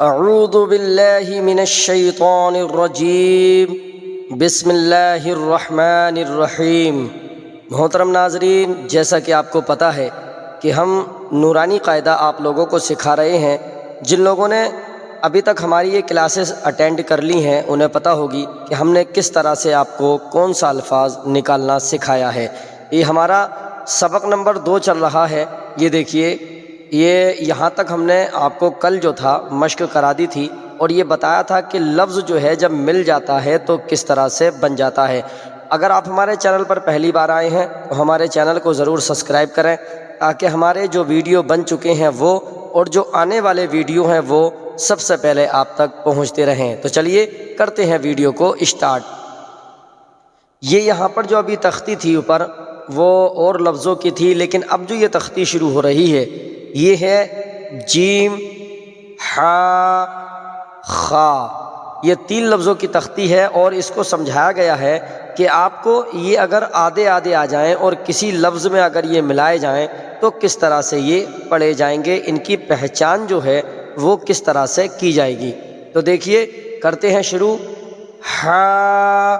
اعوذ باللہ من الشیطان الرجیم بسم اللہ الرحمن الرحیم۔ محترم ناظرین، جیسا کہ آپ کو پتہ ہے کہ ہم نورانی قاعدہ آپ لوگوں کو سکھا رہے ہیں۔ جن لوگوں نے ابھی تک ہماری یہ کلاسز اٹینڈ کر لی ہیں انہیں پتہ ہوگی کہ ہم نے کس طرح سے آپ کو کون سا الفاظ نکالنا سکھایا ہے۔ یہ ہمارا سبق نمبر 2 چل رہا ہے۔ یہ دیکھیے، یہ یہاں تک ہم نے آپ کو کل جو تھا مشق کرا دی تھی اور یہ بتایا تھا کہ لفظ جو ہے جب مل جاتا ہے تو کس طرح سے بن جاتا ہے۔ اگر آپ ہمارے چینل پر پہلی بار آئے ہیں تو ہمارے چینل کو ضرور سبسکرائب کریں تاکہ ہمارے جو ویڈیو بن چکے ہیں وہ اور جو آنے والے ویڈیو ہیں وہ سب سے پہلے آپ تک پہنچتے رہیں۔ تو چلیے کرتے ہیں ویڈیو کو اسٹارٹ۔ یہ یہاں پر جو ابھی تختی تھی اوپر وہ اور لفظوں کی تھی، لیکن اب جو یہ تختی شروع ہو رہی ہے یہ ہے جیم، حا، خا۔ یہ 3 لفظوں کی تختی ہے اور اس کو سمجھایا گیا ہے کہ آپ کو یہ اگر آدھے آدھے آ جائیں اور کسی لفظ میں اگر یہ ملائے جائیں تو کس طرح سے یہ پڑھے جائیں گے، ان کی پہچان جو ہے وہ کس طرح سے کی جائے گی۔ تو دیکھیے کرتے ہیں شروع۔ ہا،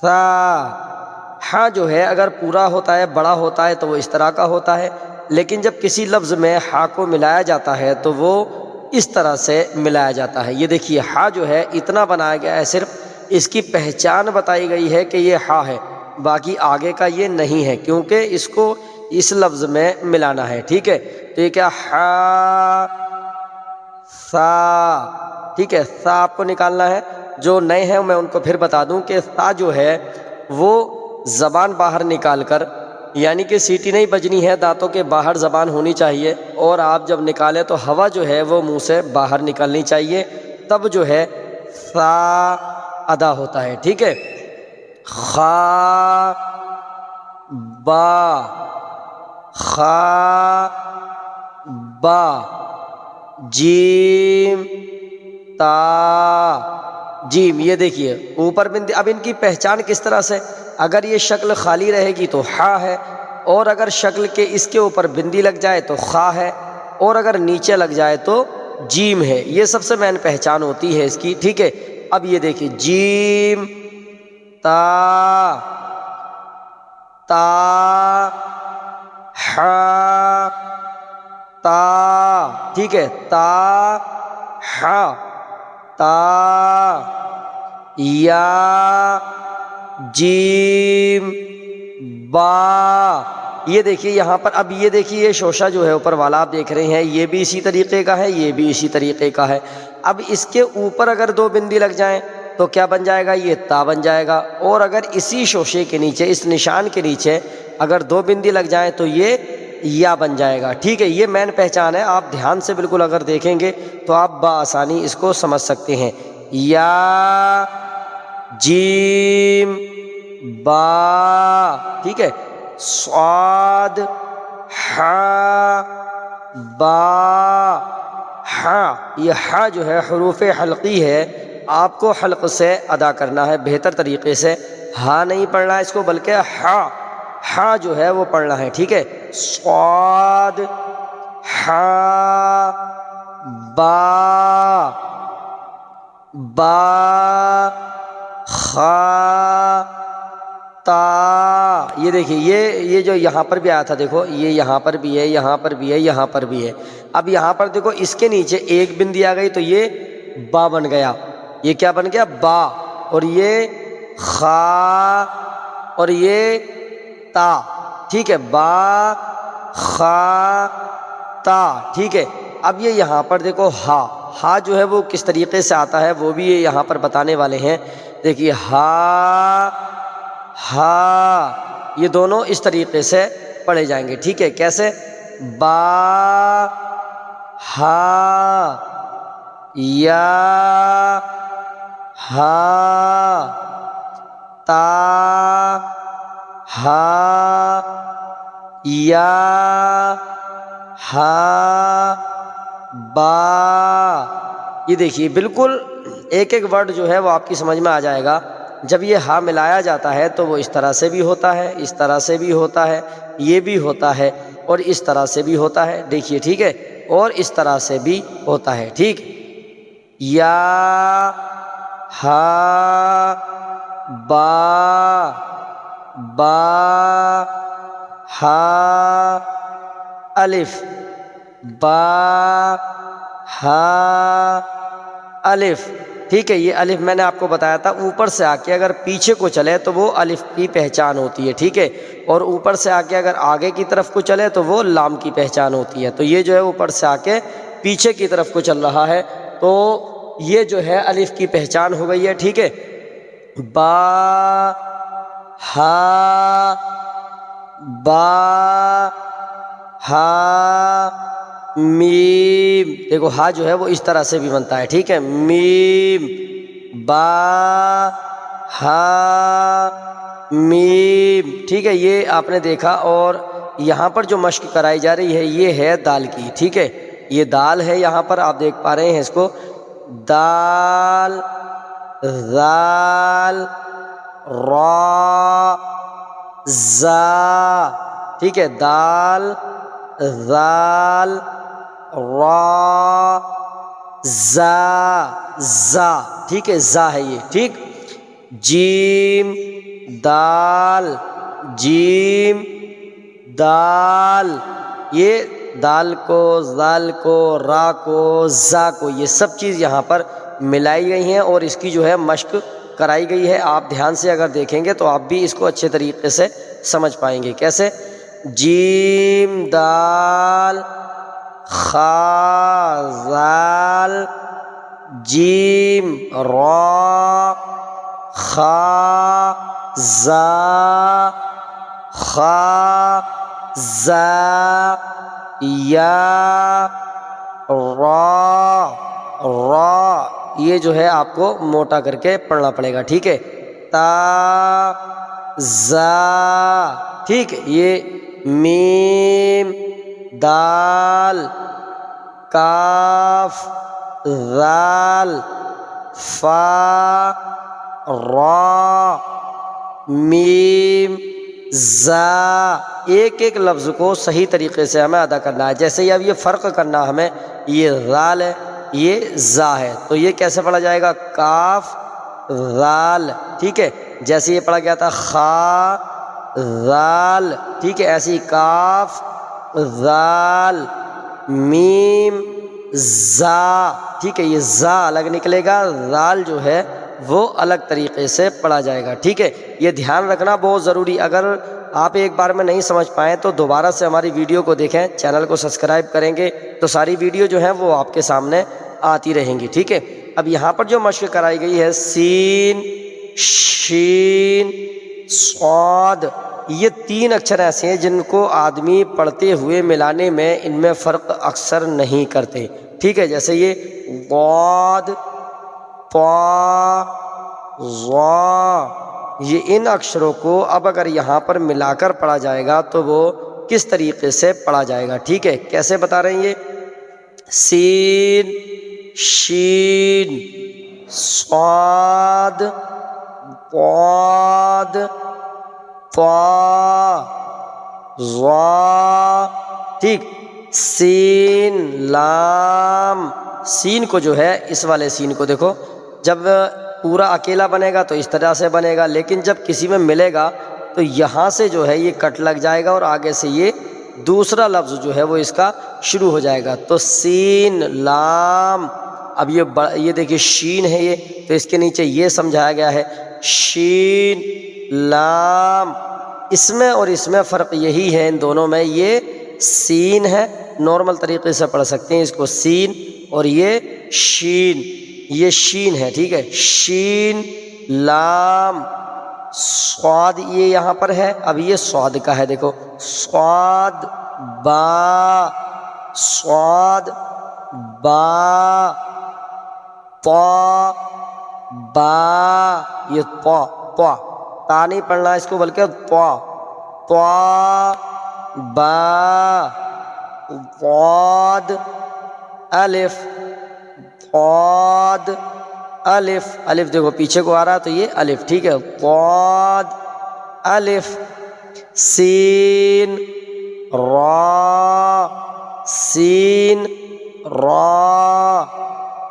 ثا۔ ہا جو ہے اگر پورا ہوتا ہے، بڑا ہوتا ہے تو وہ اس طرح کا ہوتا ہے، لیکن جب کسی لفظ میں ہا کو ملایا جاتا ہے تو وہ اس طرح سے ملایا جاتا ہے۔ یہ دیکھیے ہا جو ہے اتنا بنایا گیا ہے، صرف اس کی پہچان بتائی گئی ہے کہ یہ ہا ہے، باقی آگے کا یہ نہیں ہے کیونکہ اس کو اس لفظ میں ملانا ہے۔ ٹھیک ہے، تو یہ کیا، ہا، سا۔ ٹھیک ہے، سا آپ کو نکالنا ہے۔ جو نئے ہیں میں ان کو پھر بتا دوں کہ سا جو ہے وہ زبان باہر نکال کر، یعنی کہ سیٹی نہیں بجنی ہے، دانتوں کے باہر زبان ہونی چاہیے اور آپ جب نکالیں تو ہوا جو ہے وہ منہ سے باہر نکلنی چاہیے، تب جو ہے سا ادا ہوتا ہے۔ ٹھیک ہے، خا، با، خا، با، جیم، تا، جیم۔ یہ دیکھیے اوپر بندی، اب ان کی پہچان کس طرح سے؟ اگر یہ شکل خالی رہے گی تو ہا ہے، اور اگر شکل کے اس کے اوپر بندی لگ جائے تو خا ہے، اور اگر نیچے لگ جائے تو جیم ہے۔ یہ سب سے مین پہچان ہوتی ہے اس کی۔ ٹھیک ہے، اب یہ دیکھیے جیم، تا، تا، ہا، تا۔ ٹھیک ہے، تا، ہا، تا، یا، جیم، با۔ یہ دیکھیے یہاں پر، اب یہ دیکھیے یہ شوشہ جو ہے اوپر والا آپ دیکھ رہے ہیں یہ بھی اسی طریقے کا ہے، یہ بھی اسی طریقے کا ہے۔ اب اس کے اوپر اگر 2 بندی لگ جائیں تو کیا بن جائے گا؟ یہ تا بن جائے گا، اور اگر اسی شوشے کے نیچے، اس نشان کے نیچے اگر 2 بندی لگ جائیں تو یہ یا بن جائے گا۔ ٹھیک ہے، یہ مین پہچان ہے، آپ دھیان سے بالکل اگر دیکھیں گے تو آپ بآسانی اس کو سمجھ سکتے ہیں۔ یا، جیم، با۔ ٹھیک ہے، صاد، ہا، با، ہا۔ یہ ہا جو ہے حروف حلقی ہے، آپ کو حلق سے ادا کرنا ہے بہتر طریقے سے۔ ہا نہیں پڑھنا ہے اس کو بلکہ ہا، ہا جو ہے وہ پڑھنا ہے۔ ٹھیک ہے، صاد، ہا، با، با، خا، تا۔ یہ دیکھیے یہ جو یہاں پر بھی آیا تھا، دیکھو یہ یہاں پر بھی ہے، یہاں پر بھی ہے، یہاں پر بھی ہے۔ اب یہاں پر دیکھو اس کے نیچے 1 بندی آ گئی تو یہ با بن گیا۔ یہ کیا بن گیا؟ با، اور یہ خا، اور یہ تا۔ ٹھیک ہے، با، خا، تا۔ ٹھیک ہے، اب یہ یہاں پر دیکھو ہا، ہا جو ہے وہ کس طریقے سے آتا ہے وہ بھی یہ یہاں پر بتانے والے ہیں۔ دیکھیے ہا، ہا، یہ دونوں اس طریقے سے پڑھے جائیں گے۔ ٹھیک ہے، کیسے؟ با، ہا، یا، ہا، تا، ہا، یا، ہا، با۔ یہ دیکھیے بالکل ایک ایک ورڈ جو ہے وہ آپ کی سمجھ میں آ جائے گا۔ جب یہ ہا ملایا جاتا ہے تو وہ اس طرح سے بھی ہوتا ہے، اس طرح سے بھی ہوتا ہے، یہ بھی ہوتا ہے اور اس طرح سے بھی ہوتا ہے۔ دیکھیے ٹھیک ہے، اور اس طرح سے بھی ہوتا ہے، ٹھیک۔ یا ہا با با ہا الف با ہا الف، ٹھیک ہے۔ یہ الف میں نے آپ کو بتایا تھا اوپر سے آ کے اگر پیچھے کو چلے تو وہ الف کی پہچان ہوتی ہے، ٹھیک ہے، اور اوپر سے آ کے اگر آگے کی طرف کو چلے تو وہ لام کی پہچان ہوتی ہے۔ تو یہ جو ہے اوپر سے آ کے پیچھے کی طرف کو چل رہا ہے تو یہ جو ہے الف کی پہچان ہو گئی ہے، ٹھیک ہے۔ با ہا با ہا میم، دیکھو ہا جو ہے وہ اس طرح سے بھی بنتا ہے، ٹھیک ہے۔ میم با ہا میم، ٹھیک ہے۔ یہ آپ نے دیکھا، اور یہاں پر جو مشق کرائی جا رہی ہے یہ ہے دال کی، ٹھیک ہے۔ یہ دال ہے، یہاں پر آپ دیکھ پا رہے ہیں اس کو، دال ذال را زا، ٹھیک ہے، دال ذال را زا زا، ٹھیک ہے، زا ہے یہ، ٹھیک۔ جیم دال جیم دال، یہ دال کو ذال کو را کو زا کو یہ سب چیز یہاں پر ملائی گئی ہیں اور اس کی جو ہے مشق کرائی گئی ہے۔ آپ دھیان سے اگر دیکھیں گے تو آپ بھی اس کو اچھے طریقے سے سمجھ پائیں گے۔ کیسے؟ جیم دال خا ذال جیم را خا زا خا زا یا را را، یہ جو ہے آپ کو موٹا کر کے پڑھنا پڑے گا، ٹھیک ہے۔ تا زا، ٹھیک ہے۔ یہ میم دال کاف ذال فا را میم زا، ایک ایک لفظ کو صحیح طریقے سے ہمیں ادا کرنا ہے۔ جیسے یہ اب یہ فرق کرنا ہمیں، یہ ذال ہے یہ زا ہے، تو یہ کیسے پڑھا جائے گا؟ کاف ذال، ٹھیک ہے۔ جیسے یہ پڑھا گیا تھا خا ذال، ٹھیک ہے، ایسی کاف ذال میم زا، ٹھیک ہے۔ یہ زا الگ نکلے گا، ذال جو ہے وہ الگ طریقے سے پڑھا جائے گا، ٹھیک ہے۔ یہ دھیان رکھنا بہت ضروری، اگر آپ ایک بار میں نہیں سمجھ پائیں تو دوبارہ سے ہماری ویڈیو کو دیکھیں، چینل کو سبسکرائب کریں گے تو ساری ویڈیو جو ہیں وہ آپ کے سامنے آتی رہیں گی، ٹھیک ہے۔ اب یہاں پر جو مشق کرائی گئی ہے سین شین صاد، یہ تین اکچر ایسے ہیں جن کو آدمی پڑھتے ہوئے ملانے میں ان میں فرق اکثر نہیں کرتے، ٹھیک ہے۔ جیسے یہ ضاد طا ظا، یہ ان اکشروں کو اب اگر یہاں پر ملا کر پڑھا جائے گا تو وہ کس طریقے سے پڑھا جائے گا، ٹھیک ہے۔ کیسے بتا رہے ہیں یہ؟ سین شین صاد ضاد طا ظا، ٹھیک۔ سین لام، سین کو جو ہے اس والے سین کو دیکھو، جب پورا اکیلا بنے گا تو اس طرح سے بنے گا، لیکن جب کسی میں ملے گا تو یہاں سے جو ہے یہ کٹ لگ جائے گا اور آگے سے یہ دوسرا لفظ جو ہے وہ اس کا شروع ہو جائے گا۔ تو سین لام، اب یہ دیکھیے شین ہے یہ، تو اس کے نیچے یہ سمجھایا گیا ہے شین لام۔ اس میں اور اس میں فرق یہی ہے، ان دونوں میں یہ سین ہے، نارمل طریقے سے پڑھ سکتے ہیں اس کو سین، اور یہ شین، یہ شین ہے، ٹھیک ہے۔ شین لام صاد، یہ یہاں پر ہے، اب یہ صاد کا ہے، دیکھو صاد با صاد با طا با، یہ طا طا، تا نہیں پڑھنا اس کو بلکہ طا طا با ضاد الف ضاد الف، الف دیکھو پیچھے کو آ رہا ہے تو یہ الف، ٹھیک ہے۔ ضاد الف سین را سین را،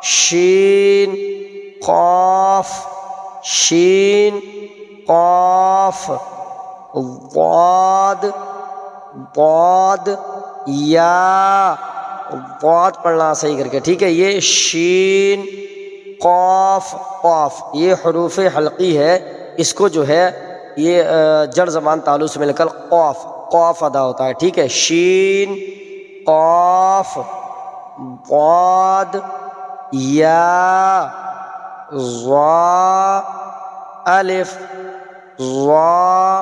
شین قاف، شین قاف، ضاد، ضاد یا، ضاد پڑھنا صحیح کر کے، ٹھیک ہے. یہ شین قاف قاف یہ حروف حلقی ہے، اس کو جو ہے یہ جڑ زبان تالو سے مل کر قاف قاف ادا ہوتا ہے، ٹھیک ہے. شین قاف ضاد یا، ضا الف، ضا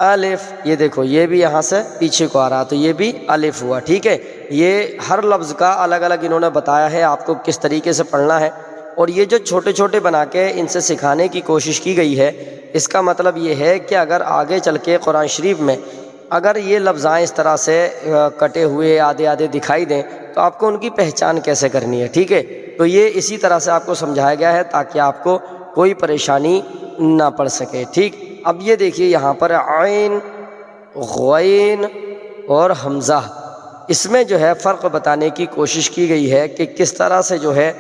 الف. یہ دیکھو یہ بھی یہاں سے پیچھے کو آ رہا تو یہ بھی الف ہوا، ٹھیک ہے. یہ ہر لفظ کا الگ الگ انہوں نے بتایا ہے آپ کو کس طریقے سے پڑھنا ہے، اور یہ جو چھوٹے چھوٹے بنا کے ان سے سکھانے کی کوشش کی گئی ہے، اس کا مطلب یہ ہے کہ اگر آگے چل کے قرآن شریف میں اگر یہ لفظیں اس طرح سے کٹے ہوئے آدھے آدھے دکھائی دیں تو آپ کو ان کی پہچان کیسے کرنی ہے، ٹھیک ہے. تو یہ اسی طرح سے آپ کو سمجھایا گیا ہے تاکہ آپ کو کوئی پریشانی نہ پڑ سکے، ٹھیک. اب یہ دیکھیے یہاں پر عین، غین اور حمزہ، اس میں جو ہے فرق بتانے کی کوشش کی گئی ہے کہ کس طرح سے جو ہے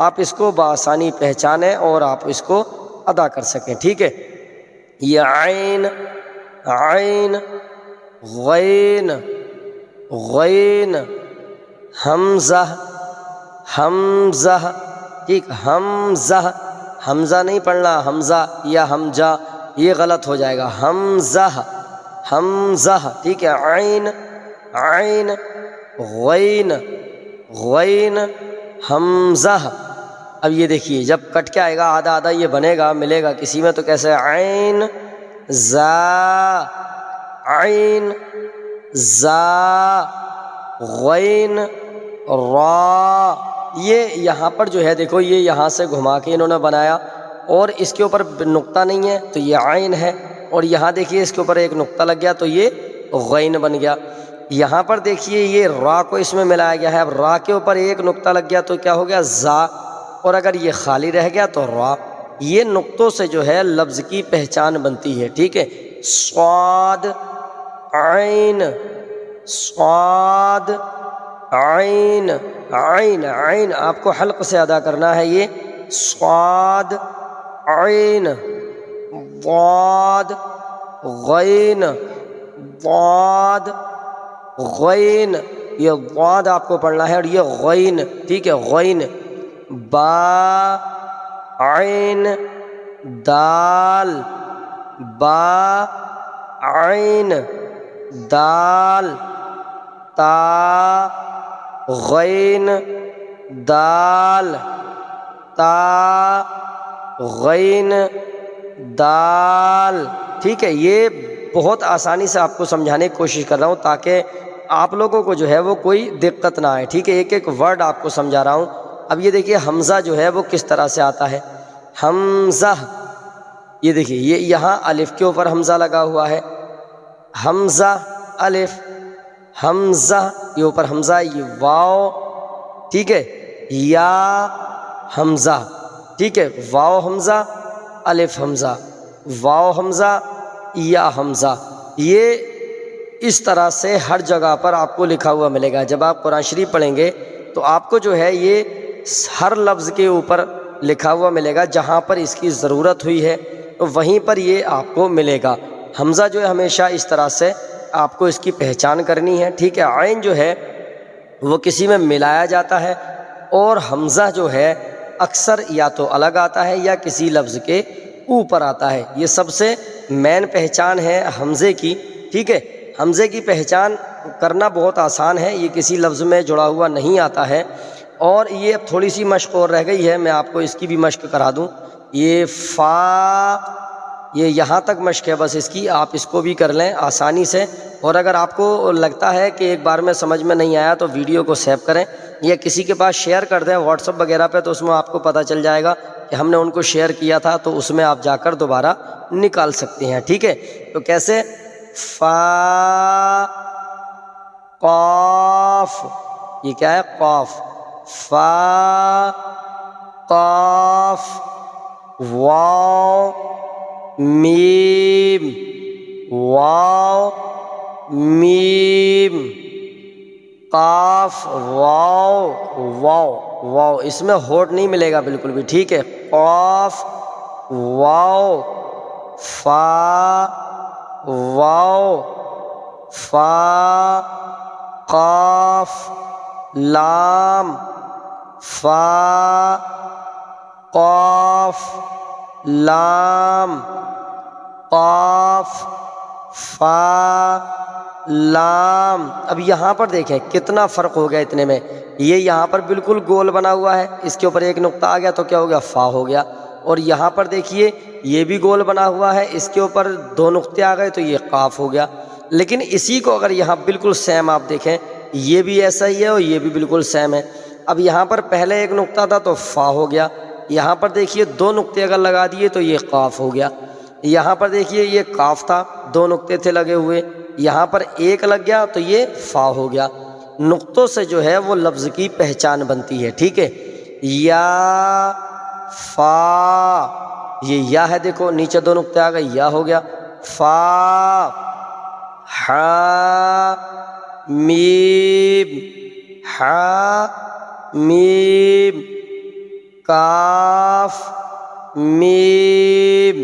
آپ اس کو بآسانی پہچانیں اور آپ اس کو ادا کر سکیں، ٹھیک ہے. یہ عین، عین، غین، غین، حمزہ، حمزہ، ٹھیک. حمزہ، حمزہ نہیں پڑھنا حمزہ یا حمجہ، یہ غلط ہو جائے گا. حمزہ، حمزہ، ٹھیک ہے. عین، عین، غین، غین، حمزہ. اب یہ دیکھیے جب کٹ کے آئے گا آدھا آدھا یہ بنے گا ملے گا کسی میں تو کیسے؟ عین زا، عین زا، غین را. یہ یہاں پر جو ہے دیکھو یہ یہاں سے گھما کے انہوں نے بنایا اور اس کے اوپر نقطہ نہیں ہے تو یہ عین ہے، اور یہاں دیکھیے اس کے اوپر ایک نقطہ لگ گیا تو یہ غین بن گیا. یہاں پر دیکھیے یہ را کو اس میں ملایا گیا ہے، اب را کے اوپر ایک نقطہ لگ گیا تو کیا ہو گیا؟ زا، اور اگر یہ خالی رہ گیا تو را. یہ نقطوں سے جو ہے لفظ کی پہچان بنتی ہے، ٹھیک ہے. صاد، عین، صاد، عین، عین، عین آپ کو حلق سے ادا کرنا ہے. یہ صاد، عین، ضاد، غین، ضاد، غین. یہ ضاد آپ کو پڑھنا ہے اور یہ غین، ٹھیک ہے. غین، با، عین، دال، با، عین، دال، تا، غین، دال، تا، غین، دال، ٹھیک ہے. یہ بہت آسانی سے آپ کو سمجھانے کی کوشش کر رہا ہوں تاکہ آپ لوگوں کو جو ہے وہ کوئی دقت نہ آئے، ٹھیک ہے. ایک ایک ورڈ آپ کو سمجھا رہا ہوں. اب یہ دیکھیے حمزہ جو ہے وہ کس طرح سے آتا ہے. حمزہ، یہ دیکھیے یہ یہاں الف کے اوپر حمزہ لگا ہوا ہے، حمزہ الف، حمزہ یہ اوپر حمزہ، یہ واو، ٹھیک ہے. یا حمزہ، ٹھیک ہے. واو حمزہ، الف حمزہ، واو حمزہ، یا حمزہ. یہ اس طرح سے ہر جگہ پر آپ کو لکھا ہوا ملے گا. جب آپ قرآن شریف پڑھیں گے تو آپ کو جو ہے یہ ہر لفظ کے اوپر لکھا ہوا ملے گا، جہاں پر اس کی ضرورت ہوئی ہے تو وہیں پر یہ آپ کو ملے گا. حمزہ جو ہے ہمیشہ اس طرح سے آپ کو اس کی پہچان کرنی ہے، ٹھیک ہے. عین جو ہے وہ کسی میں ملایا جاتا ہے، اور حمزہ جو ہے اکثر یا تو الگ آتا ہے یا کسی لفظ کے اوپر آتا ہے. یہ سب سے مین پہچان ہے حمزے کی، ٹھیک ہے. حمزے کی پہچان کرنا بہت آسان ہے، یہ کسی لفظ میں جڑا ہوا نہیں آتا ہے. اور یہ اب تھوڑی سی مشق اور رہ گئی ہے، میں آپ کو اس کی بھی مشق کرا دوں. یہ فا، یہ یہاں تک مشق ہے بس اس کی، آپ اس کو بھی کر لیں آسانی سے. اور اگر آپ کو لگتا ہے کہ ایک بار میں سمجھ میں نہیں آیا تو ویڈیو کو سیو کریں یا کسی کے پاس شیئر کر دیں واٹس ایپ وغیرہ پہ، تو اس میں آپ کو پتہ چل جائے گا کہ ہم نے ان کو شیئر کیا تھا، تو اس میں آپ جا کر دوبارہ نکال سکتے ہیں، ٹھیک ہے. تو کیسے؟ فا، قاف، یہ کیا ہے؟ قاف، فا، قاف، واو، میم، واو، میم، قاف واو واو واو، اس میں ہونٹ نہیں ملے گا بالکل بھی، ٹھیک ہے، قاف واو فا واو فا قاف لام فا قاف لام قاف فا لام۔ اب یہاں پر دیکھیں کتنا فرق ہو گیا اتنے میں، یہ یہاں پر بالکل گول بنا ہوا ہے، اس کے اوپر ایک نقطہ آ گیا تو کیا ہو گیا، فا ہو گیا، اور یہاں پر دیکھیے یہ بھی گول بنا ہوا ہے، اس کے اوپر دو نقطے آ گئے تو یہ قاف ہو گیا۔ لیکن اسی کو اگر یہاں بالکل سیم آپ دیکھیں، یہ بھی ایسا ہی ہے اور یہ بھی بالکل سیم ہے۔ اب یہاں پر پہلے ایک نقطہ تھا تو فا ہو گیا، یہاں پر دیکھیے دو نقطے اگر لگا دیے تو یہ قاف ہو گیا، یہاں پر دیکھیے یہ قاف تھا، دو نقطے تھے لگے ہوئے، یہاں پر ایک لگ گیا تو یہ فا ہو گیا۔ نقطوں سے جو ہے وہ لفظ کی پہچان بنتی ہے، ٹھیک ہے، یا فا، یہ یا ہے، دیکھو نیچے دو نقطے آ گئے، یا ہو گیا، فا ہا میم ہا میم کاف میم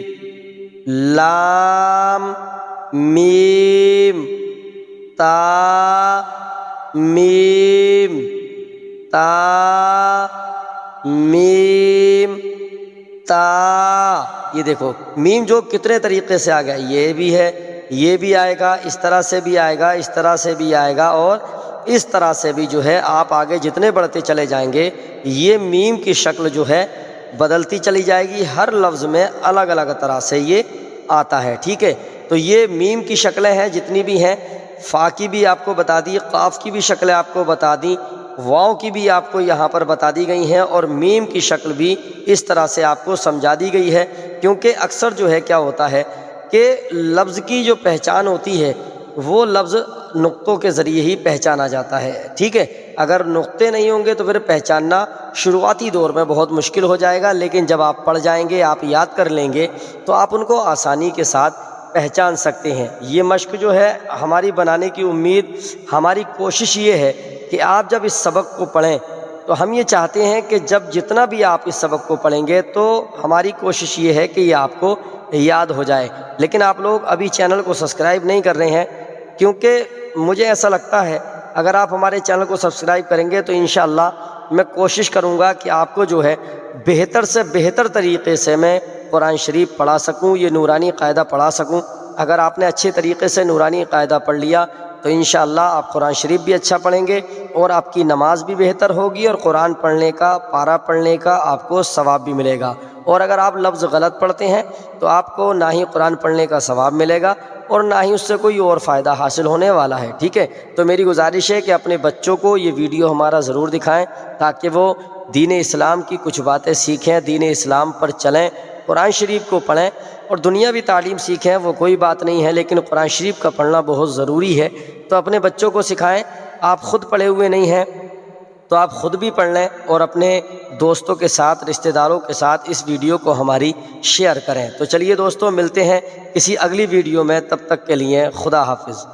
لام میم تا میم تا میم تا۔ یہ دیکھو میم جو کتنے طریقے سے آ گیا، یہ بھی ہے، یہ بھی آئے گا، اس طرح سے بھی آئے گا، اس طرح سے بھی آئے گا، اور اس طرح سے بھی جو ہے آپ آگے جتنے بڑھتے چلے جائیں گے یہ میم کی شکل جو ہے بدلتی چلی جائے گی، ہر لفظ میں الگ الگ طرح سے یہ آتا ہے، ٹھیک ہے۔ تو یہ میم کی شکلیں ہیں جتنی بھی ہیں، فا کی بھی آپ کو بتا دی، قاف کی بھی شکلیں آپ کو بتا دی، واؤ کی بھی آپ کو یہاں پر بتا دی گئی ہیں، اور میم کی شکل بھی اس طرح سے آپ کو سمجھا دی گئی ہے، کیونکہ اکثر جو ہے کیا ہوتا ہے کہ لفظ کی جو پہچان ہوتی ہے وہ لفظ نقطوں کے ذریعے ہی پہچانا جاتا ہے، ٹھیک ہے۔ اگر نقطے نہیں ہوں گے تو پھر پہچاننا شروعاتی دور میں بہت مشکل ہو جائے گا، لیکن جب آپ پڑھ جائیں گے، آپ یاد کر لیں گے تو آپ ان کو آسانی کے ساتھ پہچان سکتے ہیں۔ یہ مشق جو ہے ہماری بنانے کی امید، ہماری کوشش یہ ہے کہ آپ جب اس سبق کو پڑھیں تو ہم یہ چاہتے ہیں کہ جب جتنا بھی آپ اس سبق کو پڑھیں گے تو ہماری کوشش یہ ہے کہ یہ آپ کو یاد ہو جائے۔ لیکن آپ لوگ ابھی چینل کو سبسکرائب نہیں کر رہے ہیں، کیونکہ مجھے ایسا لگتا ہے اگر آپ ہمارے چینل کو سبسکرائب کریں گے تو انشاءاللہ میں کوشش کروں گا کہ آپ کو جو ہے بہتر سے بہتر طریقے سے میں قرآن شریف پڑھا سکوں، یہ نورانی قاعدہ پڑھا سکوں۔ اگر آپ نے اچھے طریقے سے نورانی قاعدہ پڑھ لیا تو انشاءاللہ آپ قرآن شریف بھی اچھا پڑھیں گے اور آپ کی نماز بھی بہتر ہوگی، اور قرآن پڑھنے کا، پارہ پڑھنے کا آپ کو ثواب بھی ملے گا۔ اور اگر آپ لفظ غلط پڑھتے ہیں تو آپ کو نہ ہی قرآن پڑھنے کا ثواب ملے گا اور نہ ہی اس سے کوئی اور فائدہ حاصل ہونے والا ہے، ٹھیک ہے۔ تو میری گزارش ہے کہ اپنے بچوں کو یہ ویڈیو ہمارا ضرور دکھائیں تاکہ وہ دین اسلام کی کچھ باتیں سیکھیں، دین اسلام پر چلیں، قرآن شریف کو پڑھیں، اور دنیاوی تعلیم سیکھیں وہ کوئی بات نہیں ہے، لیکن قرآن شریف کا پڑھنا بہت ضروری ہے۔ تو اپنے بچوں کو سکھائیں، آپ خود پڑھے ہوئے نہیں ہیں تو آپ خود بھی پڑھ لیں، اور اپنے دوستوں کے ساتھ، رشتہ داروں کے ساتھ اس ویڈیو کو ہماری شیئر کریں۔ تو چلیے دوستوں، ملتے ہیں کسی اگلی ویڈیو میں، تب تک کے لیے خدا حافظ۔